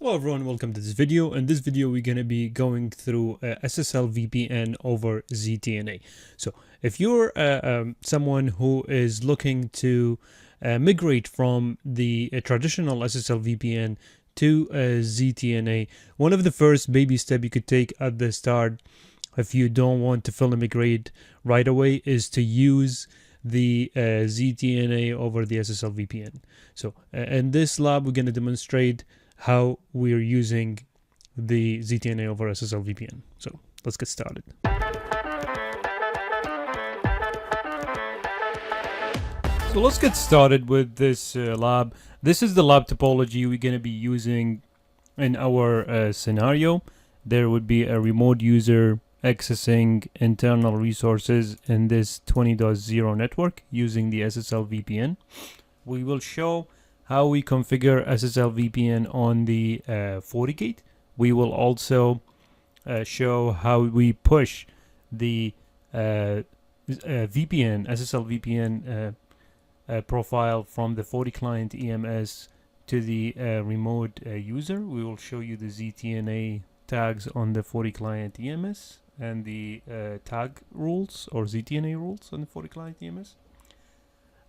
Hello everyone, welcome to this video. In this video we're going to be going through SSL VPN over ZTNA. So if you're someone who is looking to migrate from the traditional SSL VPN to ZTNA, one of the first baby steps you could take at the start if you don't want to fully migrate right away is to use the ZTNA over the SSL VPN. So in this lab we're going to demonstrate how we're using the ZTNA over SSL VPN. So let's get started. So let's get started with this lab. This is the lab topology we're going to be using in our scenario. There would be a remote user accessing internal resources in this 20.0 network using the SSL VPN. We will show how we configure SSL VPN on the FortiGate. We will also show how we push the SSL VPN profile from the FortiClient EMS to the remote user. We will show you the ZTNA tags on the FortiClient EMS and the tag rules or ZTNA rules on the FortiClient EMS.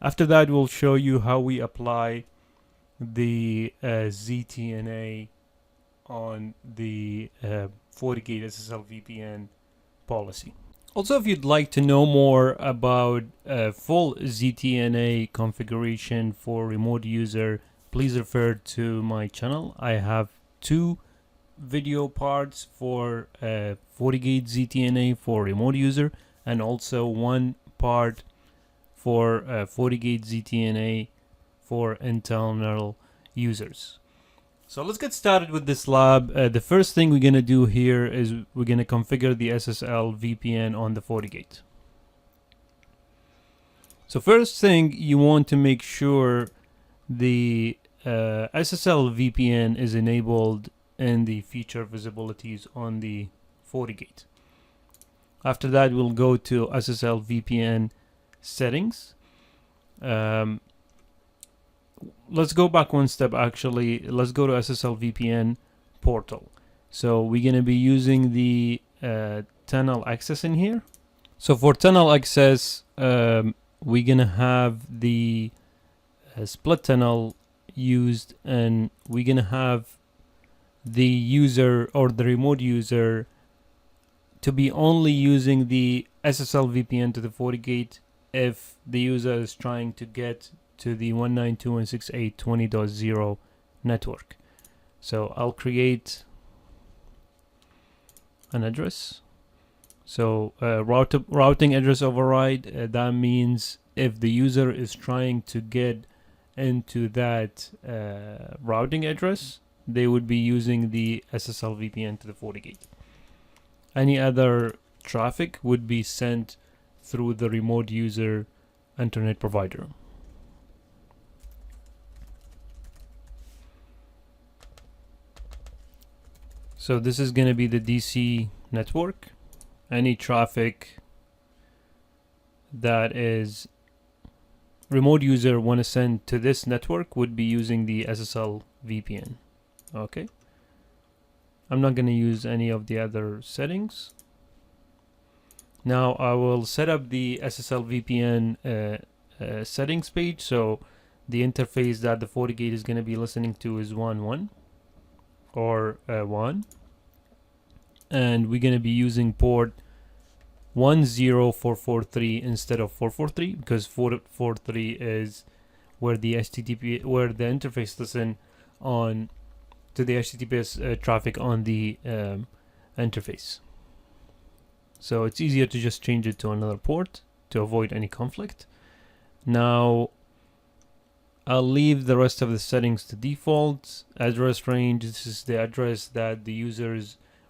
After that, we'll show you how we apply the ZTNA on the FortiGate SSL VPN policy. Also, if you'd like to know more about full ZTNA configuration for remote user, please refer to my channel. I have two video parts for FortiGate ZTNA for remote user and also one part for FortiGate ZTNA for internal users. So let's get started with this lab. The first thing we're going to do here is we're going to configure the SSL VPN on the FortiGate. So first thing, you want to make sure the SSL VPN is enabled in the feature visibilities on the FortiGate. After that, we'll go to SSL VPN settings. Let's go back one step actually. Let's go to SSL VPN portal. So we're going to be using the tunnel access in here. So for tunnel access, we're going to have the split tunnel used, and we're going to have the user or the remote user to be only using the SSL VPN to the FortiGate if the user is trying to get to the 192.168.20.0 network. So I'll create an address. So routing address override, that means if the user is trying to get into that routing address, they would be using the SSL VPN to the FortiGate. Any other traffic would be sent through the remote user internet provider. So this is going to be the DC network. Any traffic that is remote user want to send to this network would be using the SSL VPN. Okay. I'm not going to use any of the other settings. Now I will set up the SSL VPN settings page. So the interface that the FortiGate is going to be listening to is 1.1 or 1. And we're going to be using port 10443 instead of 443 because 443 is where the interface listen on to the HTTPS traffic on the interface. So it's easier to just change it to another port to avoid any conflict. Now I'll leave the rest of the settings to default. Address range, this is the address that the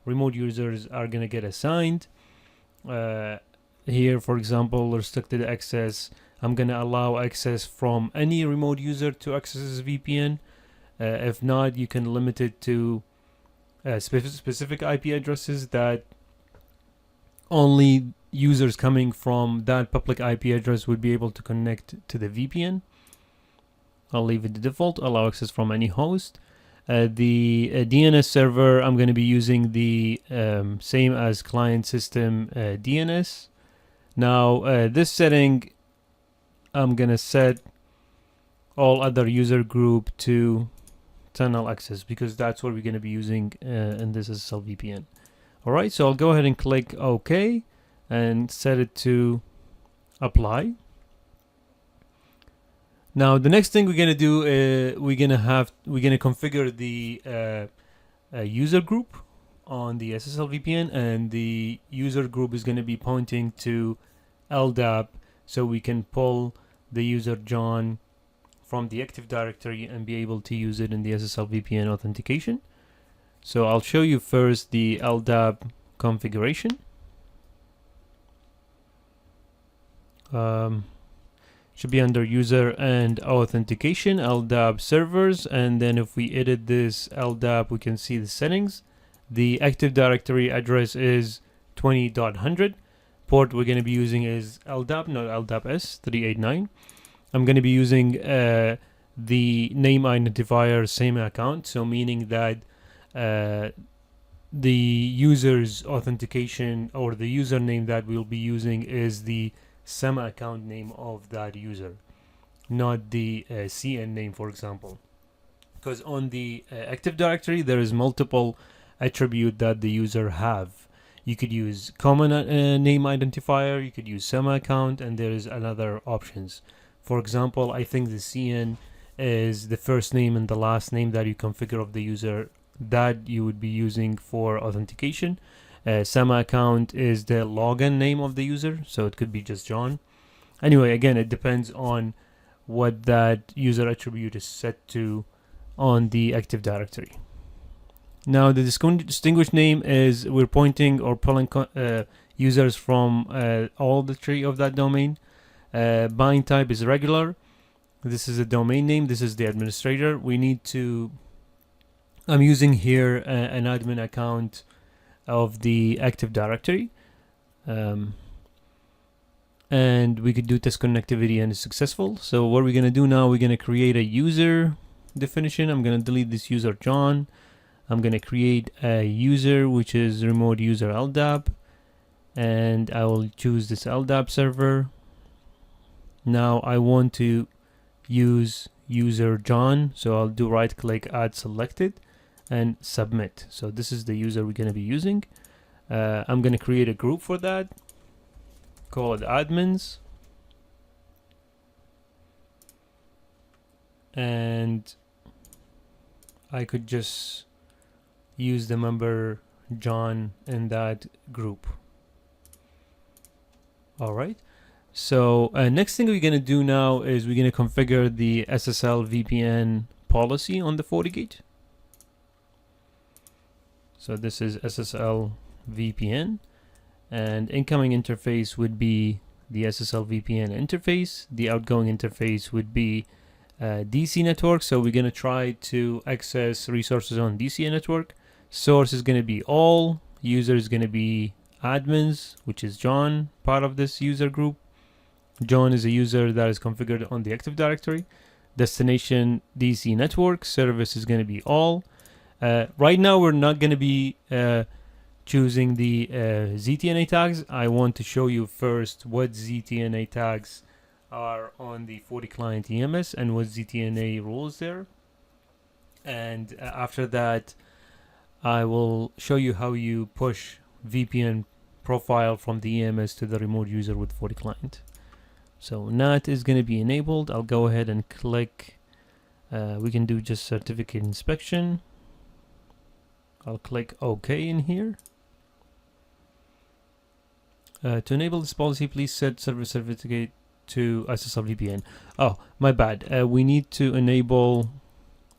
remote users are going to get assigned. Here, for example, restricted access, I'm going to allow access from any remote user to access this VPN. If not, you can limit it to specific IP addresses that only users coming from that public IP address would be able to connect to the VPN. I'll leave it to default, allow access from any host. The DNS server, I'm going to be using the same as client system DNS. Now, this setting, I'm going to set all other user group to tunnel access because that's what we're going to be using in this SSL VPN. All right, so I'll go ahead and click OK and set it to apply. Now the next thing we're gonna do is we're gonna configure the user group on the SSL VPN, and the user group is gonna be pointing to LDAP, so we can pull the user John from the Active Directory and be able to use it in the SSL VPN authentication. So I'll show you first the LDAP configuration. Should be under user and authentication, LDAP servers, and then if we edit this LDAP, we can see the settings. The Active Directory address is 20.100. Port we're going to be using is LDAP, not LDAP S 389. I'm going to be using the name identifier same account, so meaning that the user's authentication or the username that we'll be using is the SEMA account name of that user, not the CN name, for example. Because on the Active Directory, there is multiple attribute that the user have. You could use common name identifier, you could use SEMA account, and there is another options. For example, I think the CN is the first name and the last name that you configure of the user that you would be using for authentication. SEMA account is the login name of the user, so it could be just John. Anyway, again, it depends on what that user attribute is set to on the Active Directory. Now, the distinguished name is we're pointing or pulling users from all the tree of that domain. Bind type is regular. This is a domain name. This is the administrator. We need to. I'm using here an admin account of the Active Directory, and we could do test connectivity and it's successful. So what we're going to do now, we're going to create a user definition. I'm going to delete this user John. I'm going to create a user which is remote user LDAP, and I will choose this LDAP server. Now I want to use user John, so I'll do right click, add selected, and submit. So this is the user we're going to be using. I'm going to create a group for that, call it admins, and I could just use the member John in that group. All right. So next thing we're going to do now is we're going to configure the SSL VPN policy on the FortiGate. So this is SSL VPN, and incoming interface would be the SSL VPN interface. The outgoing interface would be DC network. So we're going to try to access resources on DC network. Source is going to be all. User is going to be admins, which is John, part of this user group. John is a user that is configured on the Active Directory. Destination DC network. Service is going to be all. Right now we're not going to be choosing the ZTNA tags. I want to show you first what ZTNA tags are on the FortiClient EMS and what ZTNA rules there. And after that, I will show you how you push VPN profile from the EMS to the remote user with FortiClient. So NAT is going to be enabled. I'll go ahead and click. We can do just certificate inspection. I'll click OK in here. To enable this policy, please set server certificate to SSL VPN. Oh, my bad. We need to enable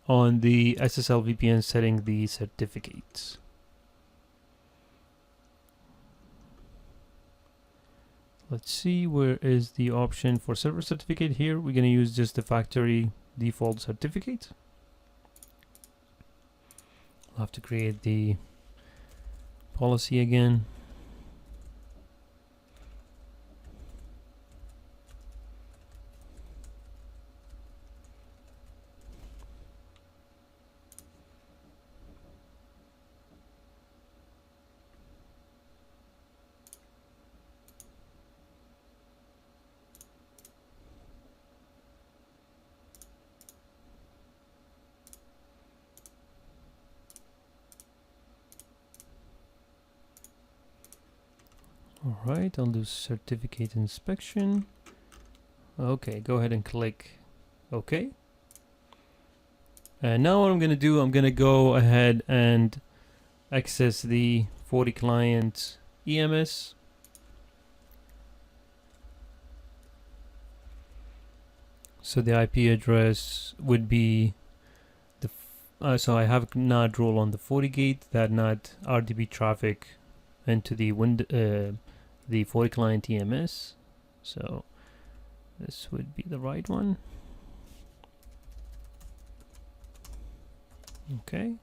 on the SSL VPN setting the certificates. Let's see, where is the option for server certificate here? We're going to use just the factory default certificate. I'll have to create the policy again. All right, I'll do certificate inspection. Okay, go ahead and click OK. And now what I'm going to do, I'm going to go ahead and access the 40 client EMS. So the IP address would be the so I have NAT rule on the FortiGate, that NAT RDP traffic into the 40 client EMS. So this would be the right one. Okay.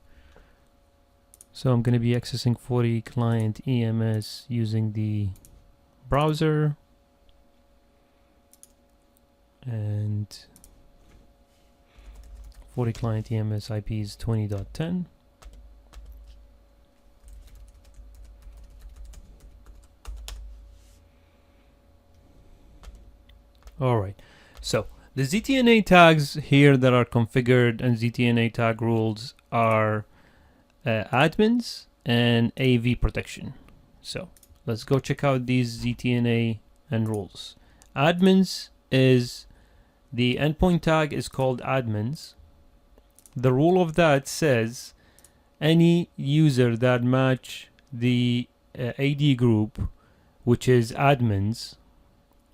So I'm going to be accessing 40 client EMS using the browser, and 40 client EMS IP is 20.10. All right. So the ZTNA tags here that are configured and ZTNA tag rules are admins and AV protection. So let's go check out these ZTNA and rules. Admins is the endpoint tag is called admins. The rule of that says any user that match the AD group, which is admins.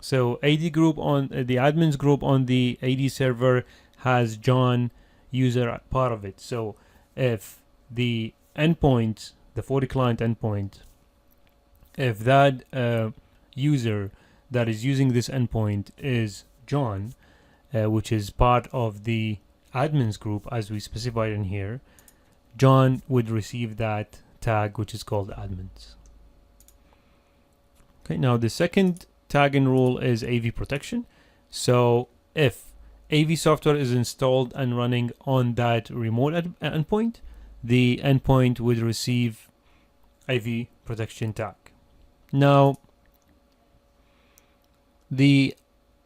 So AD group on the admins group on the AD server has John user part of it. So if the endpoint, the 40 client endpoint, if that user that is using this endpoint is John, which is part of the admins group as we specified in here, John would receive that tag, which is called admins. Okay, now the second tagging rule is AV protection. So if AV software is installed and running on that remote endpoint, the endpoint would receive AV protection tag. Now, the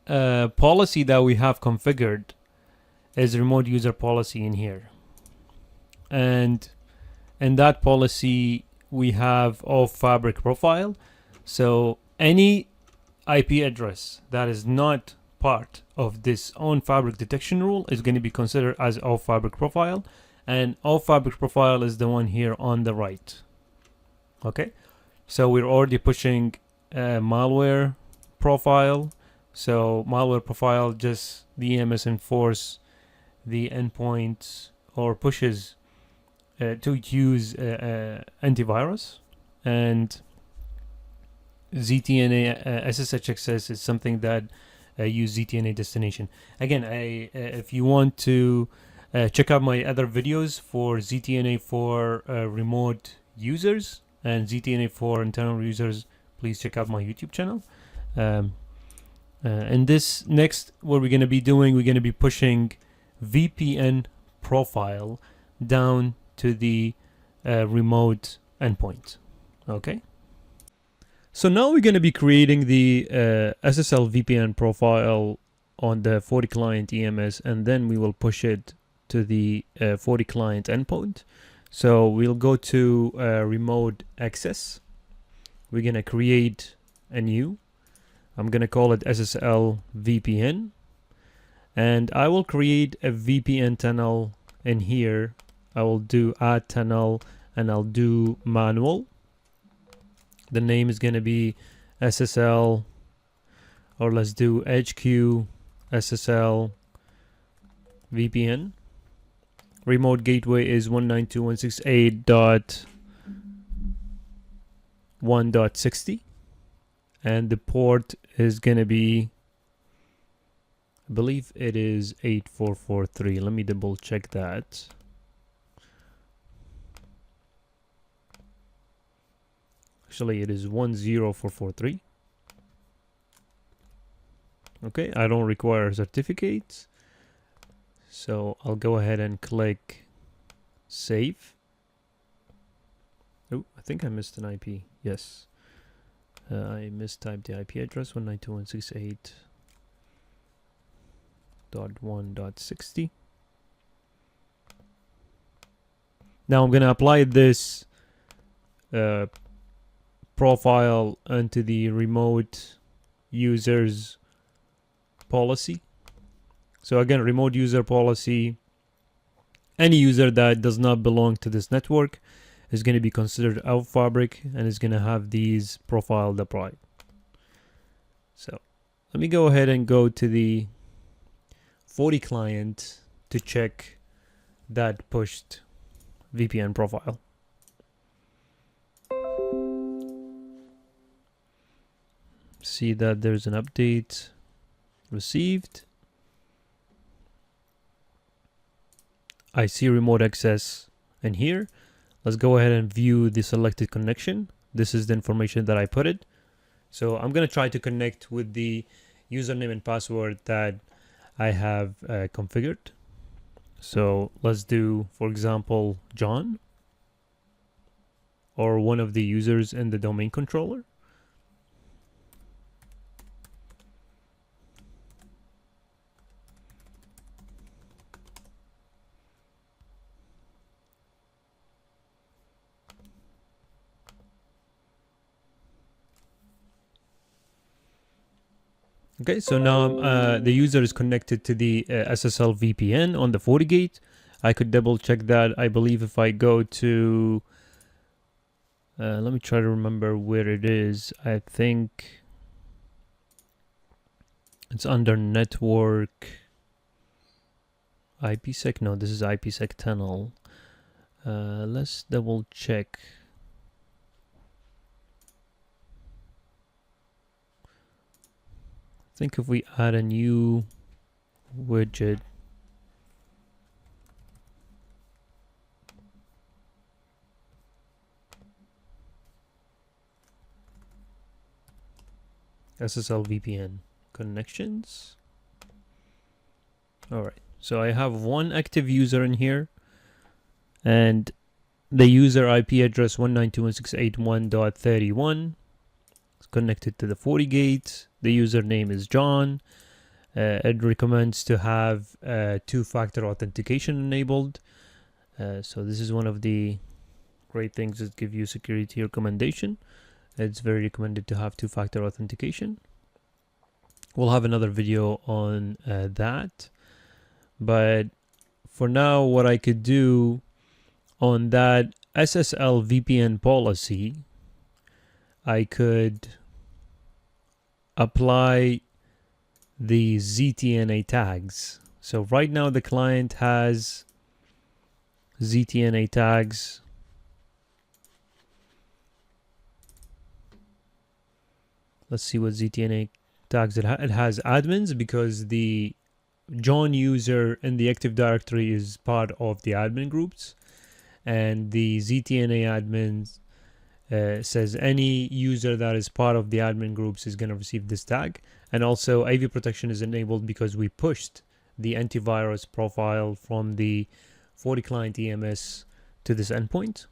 policy that we have configured is remote user policy in here. And in that policy, we have off fabric profile. So any IP address that is not part of this on fabric detection rule is going to be considered as off fabric profile, and off fabric profile is the one here on the right. Okay, so we're already pushing malware profile. So malware profile, just the EMS enforce the endpoint or pushes to use antivirus, and ZTNA SSH access is something that use ZTNA destination. Again, if you want to check out my other videos for ZTNA for remote users and ZTNA for internal users, please check out my YouTube channel. And this next, what we're going to be doing, we're going to be pushing VPN profile down to the remote endpoint. Okay. So now we're going to be creating the SSL VPN profile on the 40 client EMS, and then we will push it to the 40 client endpoint. So we'll go to remote access. We're going to create a new. I'm going to call it SSL VPN. And I will create a VPN tunnel in here. I will do add tunnel and I'll do manual. The name is going to be SSL, or let's do HQ SSL VPN. Remote gateway is 192.168.1.60, and the port is going to be, I believe it is 8443. Let me double check that. Actually, it is 10443. Okay, I don't require certificates. So I'll go ahead and click save. Oh, I think I missed an IP. Yes. I mistyped the IP address 192.168.1.60. Now I'm going to apply this profile into the remote users policy. So again, remote user policy, any user that does not belong to this network is going to be considered out fabric and is going to have these profiled applied. So let me go ahead and go to the FortiClient client to check that pushed VPN profile. See that there's an update received. I see remote access in here. Let's go ahead and view the selected connection. This is the information that I put it. So I'm going to try to connect with the username and password that I have configured. So let's do, for example, John, or one of the users in the domain controller. Okay, so now the user is connected to the SSL VPN on the FortiGate. I could double check that. I believe if I go to, let me try to remember where it is. I think it's under network IPsec. No, this is IPsec tunnel. Let's double check. I think if we add a new widget, SSL VPN connections. All right, so I have one active user in here, and the user IP address 192.168.1.31 is connected to the FortiGate. The username is John. It recommends to have two-factor authentication enabled. So this is one of the great things that give you security recommendation. It's very recommended to have two-factor authentication. We'll have another video on that. But for now, what I could do on that SSL VPN policy, I could apply the ZTNA tags. So right now the client has ZTNA tags. Let's see what ZTNA tags it has admins, because the John user in the Active Directory is part of the admin groups, and the ZTNA admins says any user that is part of the admin groups is going to receive this tag. And also AV protection is enabled because we pushed the antivirus profile from the FortiClient EMS to this endpoint.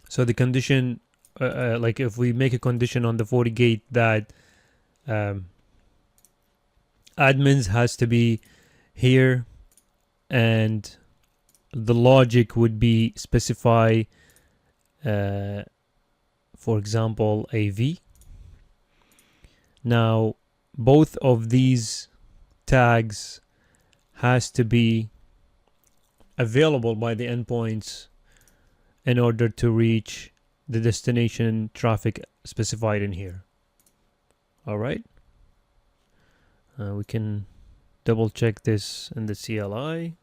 So the condition, like if we make a condition on the FortiGate that admins has to be here, and the logic would be specify for example AV. Now both of these tags has to be available by the endpoints in order to reach the destination traffic specified in here. All right, we can double check this in the CLI.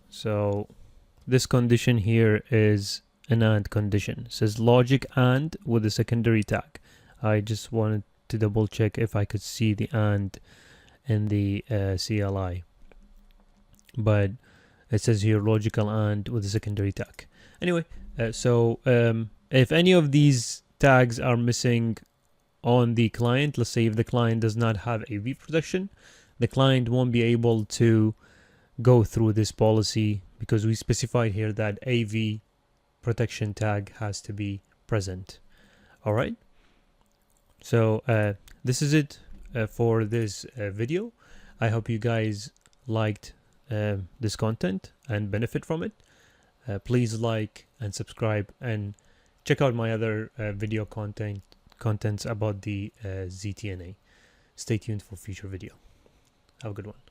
So this condition here is an AND condition. It says logic AND with a secondary tag. I just wanted to double check if I could see the AND in the CLI. But it says here logical AND with a secondary tag. Anyway, so if any of these tags are missing on the client, let's say if the client does not have AV protection, the client won't be able to go through this policy, because we specified here that AV protection tag has to be present. All right, so this is it. for this video. I hope you guys liked this content and benefit from it. Please like and subscribe, and check out my other video contents about the ZTNA. Stay tuned for future video. Have a good one.